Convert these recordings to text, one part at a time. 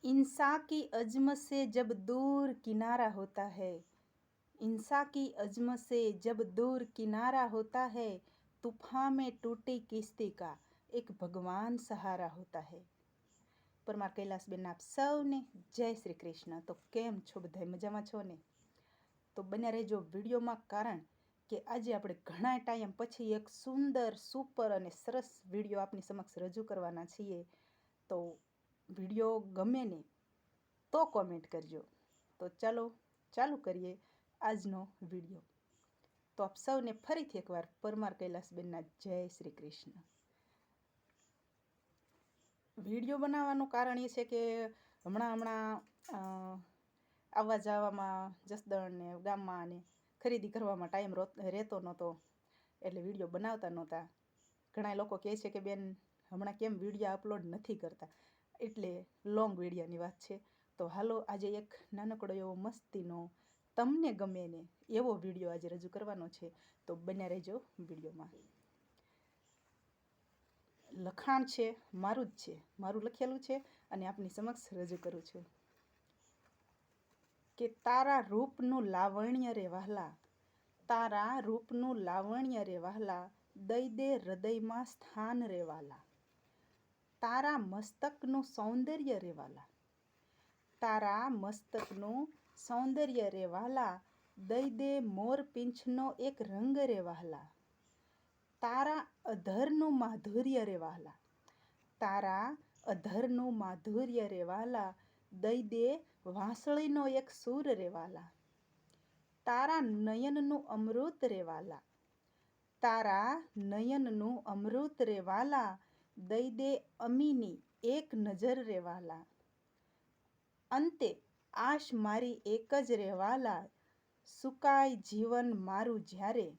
इंसा की अज़्म से जब दूर किनारा होता है, इंसा की अज़्म से जब दूर किनारा होता है, तूफान में टूटी किश्ती का एक भगवान सहारा होता है। પરમાર કૈલાસબેન આપ સૌને જય શ્રી કૃષ્ણ। તો કેમ છો બધા, મજામાં છો ને? તો બન્યા રહેજો વિડીયોમાં, કારણ કે આજે આપણે ઘણા ટાઈમ પછી એક સુંદર સુપર અને સરસ વિડીયો આપની સમક્ષ રજૂ કરવાના છીએ। તો વિડીયો ગમે ને તો કોમેન્ટ કરજો। તો ચાલો ચાલુ કરીએ આજનો વિડીયો। તો આપ સૌને ફરીથી એકવાર પરમાર કૈલાસબેનના જય શ્રી કૃષ્ણ। વિડીયો બનાવવાનું કારણ એ છે કે હમણાં આવવા જવામાં જસદણ ને ગામમાં ને ખરીદી કરવામાં ટાઈમ રહેતો નહોતો, એટલે વિડીયો બનાવતા નહોતા। ઘણા લોકો કહે છે કે બેન હમણાં કેમ વિડીયો અપલોડ નથી કરતા, એટલે લોંગ વિડીયોની વાત છે। તો હાલો આજે એક નાનકડો એવો મસ્તીનો તમને ગમે ને એવો વિડીયો આજે રજૂ કરવાનો છે। તો બન્યા રહેજો વિડીયોમાં। લખાણ છે મારું જ છે, મારું લખેલું છે અને આપની સમક્ષ રજૂ કરું છું કે તારા રૂપનું લાવણ્ય રે વહાલા, તારા રૂપનું લાવણ્ય રે વહાલા, દઈ દે હૃદયમાં સ્થાન રે વાલા, તારા મસ્તકનું સૌંદર્ય રે વાલા, તારા મસ્તકનું સૌંદર્ય રે વાલા, દઈ દે મોરપીંછનો એક રંગ રે વહાલા, તારા અધરનું માધુર્ય રે વહાલા, તારા અધરનું માધુર્ય રે વહાલા, દઈ દે વાંસળીનો એક સૂર રે વહાલા, તારા નયનનું અમૃત રે વહાલા, તારા નયનનું અમૃત રે વહાલા, દઈ દે અમીની એક નજર રે વહાલા, અંતે આશ મારી એક જ રે વહાલા, સુકાય જીવન મારું જ્યારે,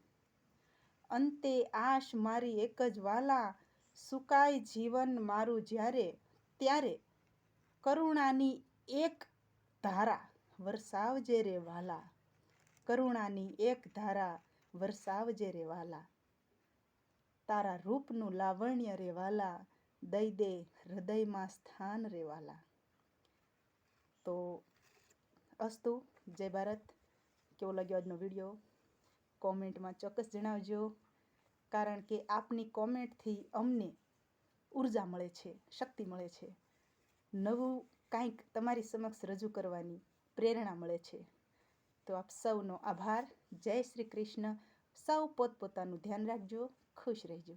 અંતે આશ મારી એક જ વહાલા, સુકાય જીવન મારું જ્યારે, ત્યારે કરુણાની એક ધારા વરસાવજે રે વહાલા, કરુણાની એક ધારા વરસાવજે રે વહાલા, તારા રૂપનું લાવણ્ય રે વહાલા, દઈ દે હૃદયમાં સ્થાન રે વહાલા। તો અસ્તુ, જય ભારત। કેવો લાગ્યો આજનો વિડીયો કોમેન્ટમાં ચોક્કસ જણાવજો, કારણ કે આપની કોમેન્ટથી અમને ઉર્જા મળે છે, શક્તિ મળે છે, નવું કાંઈક તમારી સમક્ષ રજૂ કરવાની પ્રેરણા મળે છે। તો આપ સૌનો આભાર, જય શ્રી કૃષ્ણ। સૌ પોતપોતાનું ધ્યાન રાખજો, ખુશ રહેજો।